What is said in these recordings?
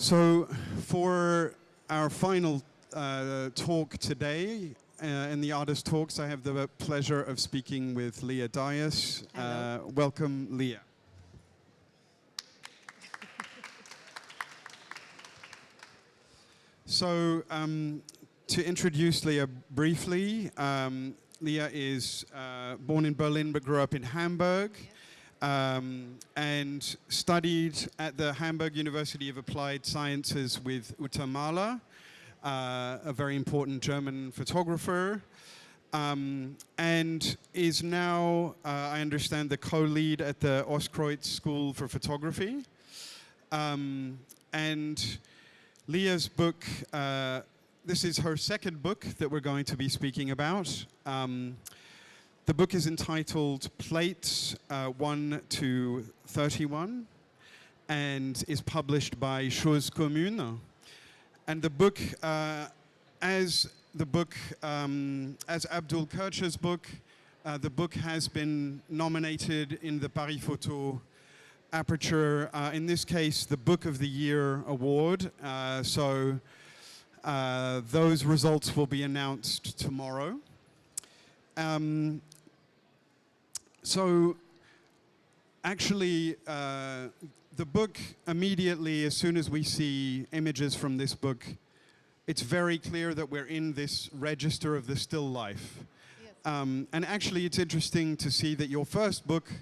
So for our final talk today, in the artist talks, I have the pleasure of speaking with Lia Darjes. Welcome, Lia. So to introduce Lia briefly, Lia is born in Berlin but grew up in Hamburg. And studied at the Hamburg University of Applied Sciences with Uta Mahler, a very important German photographer, and is now, I understand, the co-lead at the Ostkreuz School for Photography. And Lia's book, this is her second book that we're going to be speaking about. The book is entitled Plates 1 to 31 and is published by commune. And the book, as Abdul Kircher's book, the book has been nominated in the Paris Photo Aperture, in this case, the Book of the Year award. So those results will be announced tomorrow. So actually, the book immediately, as soon as we see images from this book, it's very clear that we're in this register of the still life. Yes. And actually, it's interesting to see that your first book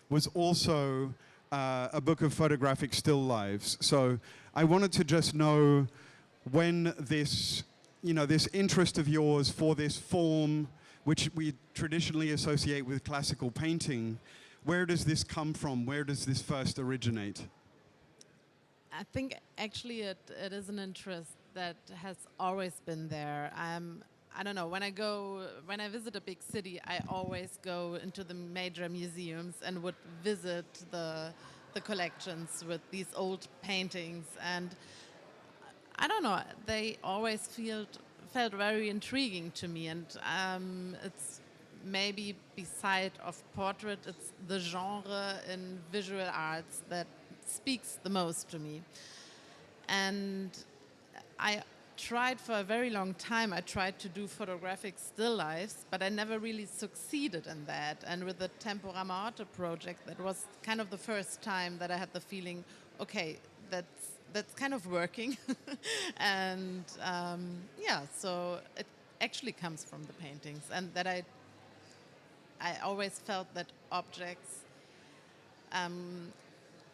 was also a book of photographic still lives. So I wanted to just know when this, this interest of yours for this form, which we traditionally associate with classical painting, where does this come from? Where does this first originate? I think actually it is an interest that has always been there. I don't know, when I visit a big city, I always go into the major museums and would visit the collections with these old paintings. And I don't know, they always felt very intriguing to me, and it's maybe beside of portrait, it's the genre in visual arts that speaks the most to me. And I tried for a very long time, I tried to do photographic still lifes, but I never really succeeded in that. And with the Tempora Morte project, that was kind of the first time that I had the feeling, okay, that's kind of working. And yeah, so it actually comes from the paintings, and that I always felt that objects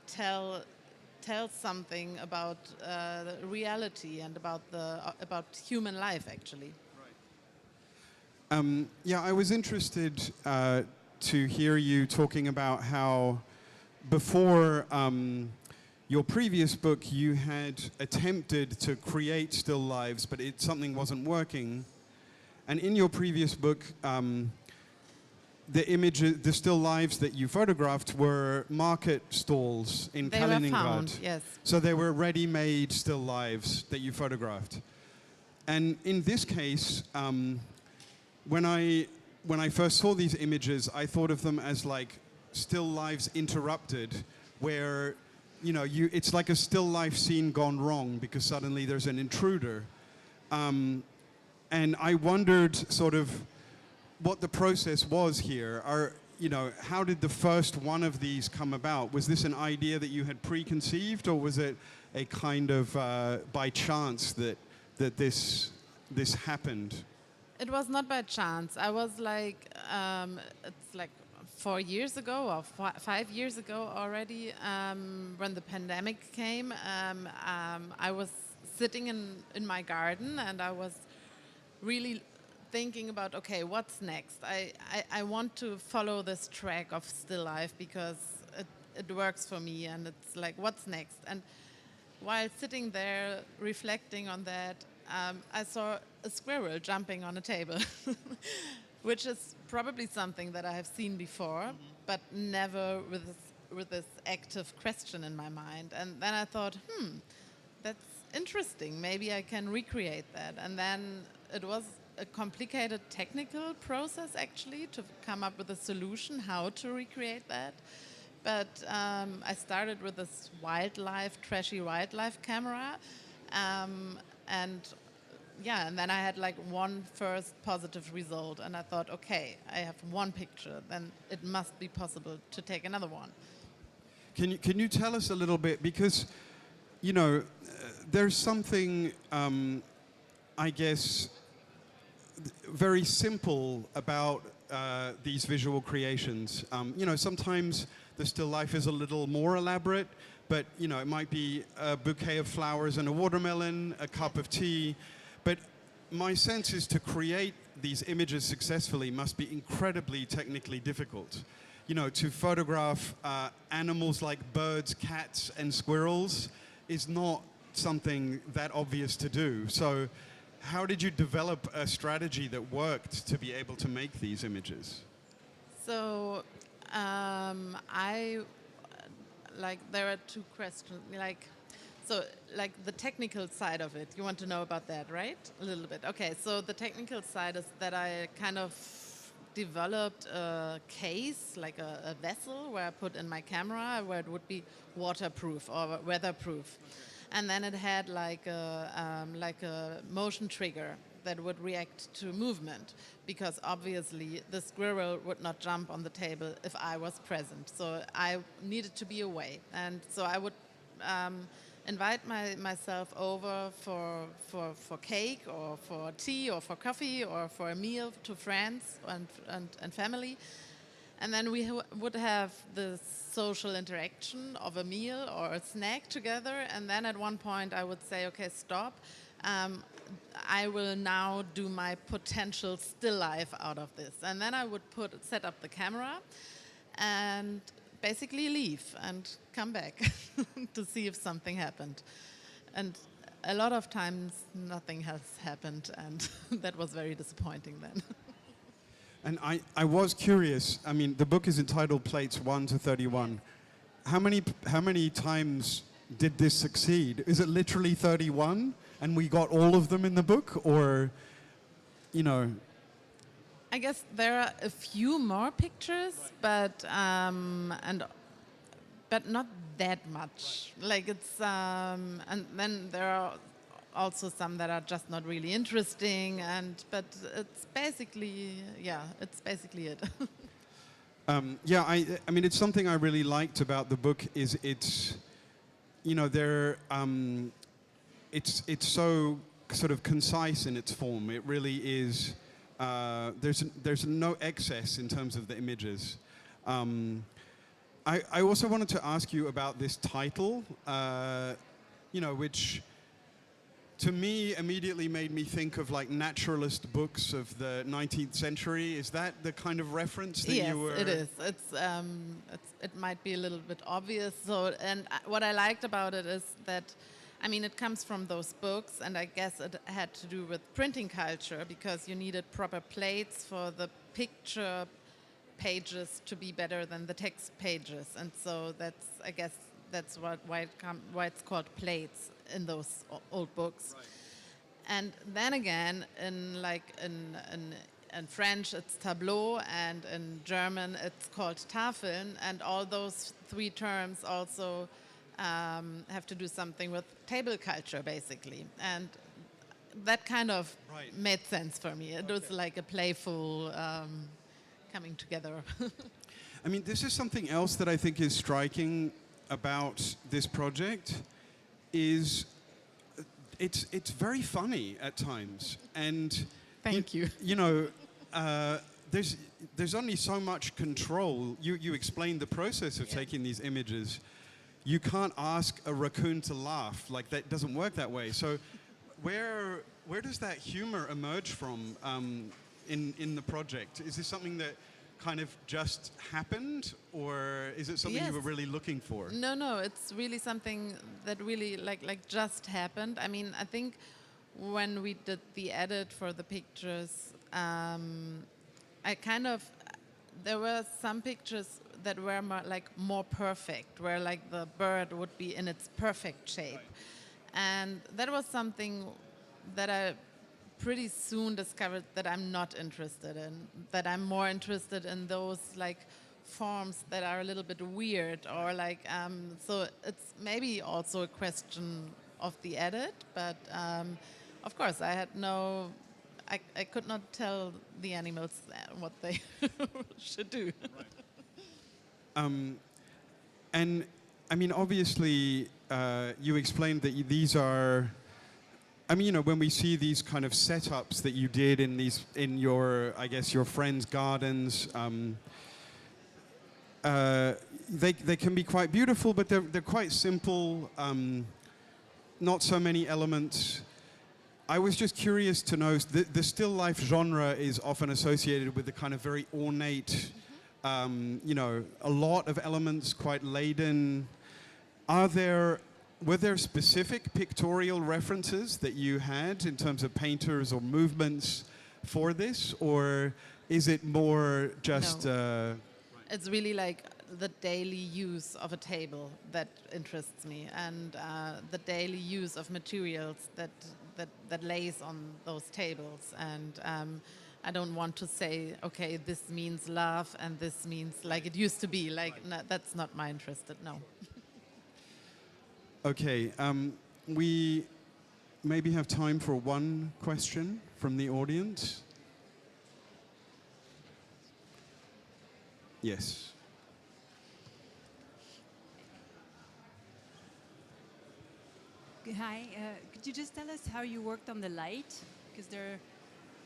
tell something about reality and about human life, actually. Right. Yeah, I was interested to hear you talking about how before your previous book, you had attempted to create still lives, but something wasn't working. And in your previous book, the still lives that you photographed were market stalls in Kaliningrad. They were found, yes. So they were ready-made still lives that you photographed. And in this case, when I first saw these images, I thought of them as like still lives interrupted, where it's like a still life scene gone wrong because suddenly there's an intruder. And I wondered sort of what the process was here. How did the first one of these come about? Was this an idea that you had preconceived, or was it a kind of by chance that this happened? It was not by chance. I was like, it's like 4 years ago or 5 years ago already, when the pandemic came. I was sitting in my garden, and I was really thinking about, okay, what's next? I want to follow this track of still life because it works for me, and it's like, what's next? And while sitting there reflecting on that, I saw a squirrel jumping on a table, which is probably something that I have seen before, but never with this active question in my mind. And then I thought, that's interesting. Maybe I can recreate that. And then it was a complicated technical process, actually, to come up with a solution how to recreate that, but I started with this trashy wildlife camera, and yeah, and then I had like one first positive result, and I thought, okay, I have one picture, then it must be possible to take another one. Can you tell us a little bit, because you know there's something I guess very simple about these visual creations. Sometimes the still life is a little more elaborate, but it might be a bouquet of flowers and a watermelon, a cup of tea. But my sense is to create these images successfully must be incredibly technically difficult. To photograph animals like birds, cats, and squirrels is not something that obvious to do. So how did you develop a strategy that worked to be able to make these images? So there are two questions. Like the technical side of it. You want to know about that, right? A little bit. Okay. So the technical side is that I kind of developed a case, like a vessel, where I put in my camera, where it would be waterproof or weatherproof. And then it had like a motion trigger that would react to movement, because obviously the squirrel would not jump on the table if I was present. So I needed to be away, and so I would invite myself over for cake or for tea or for coffee or for a meal to friends and family. And then we would have this social interaction of a meal or a snack together. And then at one point I would say, okay, stop. I will now do my potential still life out of this. And then I would set up the camera and basically leave and come back to see if something happened. And a lot of times nothing has happened, and that was very disappointing then. And I was curious. I mean, the book is entitled Plates 1 to 31. How many times did this succeed? Is it literally 31, and we got all of them in the book, or, I guess there are a few more pictures, but not that much. Like it's and then there are also some that are just not really interesting, but it's basically it. I mean, it's something I really liked about the book is it's so sort of concise in its form. It really is. There's no excess in terms of the images. I also wanted to ask you about this title, which to me immediately made me think of like naturalist books of the 19th century. Is that the kind of reference that you were? Yes, it is. It might be a little bit obvious. So, what I liked about it is that, I mean, it comes from those books, and I guess it had to do with printing culture, because you needed proper plates for the picture pages to be better than the text pages, and so I guess that's why it's called plates in those old books. Right. And then again, in French it's tableau, and in German it's called Tafeln, and all those three terms also have to do something with table culture, basically. And that kind of made sense for me. It was like a playful coming together. I mean, this is something else that I think is striking about this project, is it's very funny at times, and thank you. There's only so much control. You explained the process of taking these images. You can't ask a raccoon to laugh. Like, that doesn't work that way. So where does that humor emerge from in the project? Is this something that kind of just happened, or is it something you were really looking for? No, it's really something that really like just happened. I mean, I think when we did the edit for the pictures, there were some pictures that were more perfect, where like the bird would be in its perfect shape. And that was something that I pretty soon discovered that I'm not interested in, that I'm more interested in those like forms that are a little bit weird, or like so it's maybe also a question of the edit, but of course I had no. I could not tell the animals what they should do. And I mean, obviously, you explained that these are. I mean, you know, when we see these kind of setups that you did in your, I guess, your friends' gardens, they can be quite beautiful, but they're quite simple. Not so many elements. I was just curious to know, the still life genre is often associated with the kind of very ornate, you know, a lot of elements, quite laden. Were there specific pictorial references that you had in terms of painters or movements for this, or is it more just? No. It's really like the daily use of a table that interests me, and the daily use of materials that lays on those tables. And I don't want to say, okay, this means love and this means like it used to be. Like no, that's not my interest. No. Okay, we maybe have time for one question from the audience. Yes. Hi, could you just tell us how you worked on the light? Because they're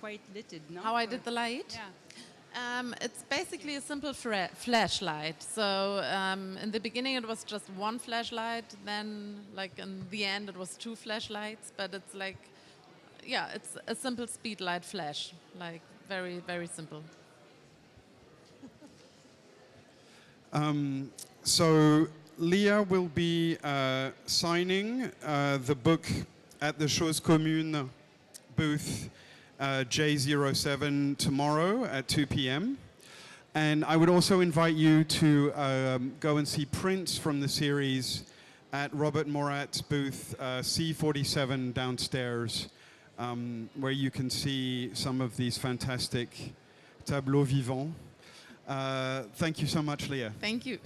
quite litted, no? How I did the light? Yeah. It's basically a simple flashlight. So in the beginning it was just one flashlight, then like in the end it was two flashlights, but it's like, yeah, it's a simple speed light flash, like very, very simple. So Lia will be signing the book at the commune booth J07 tomorrow at 2 p.m. And I would also invite you to go and see prints from the series at Robert Morat's booth C47 downstairs, where you can see some of these fantastic tableaux vivants. Thank you so much, Lia. Thank you.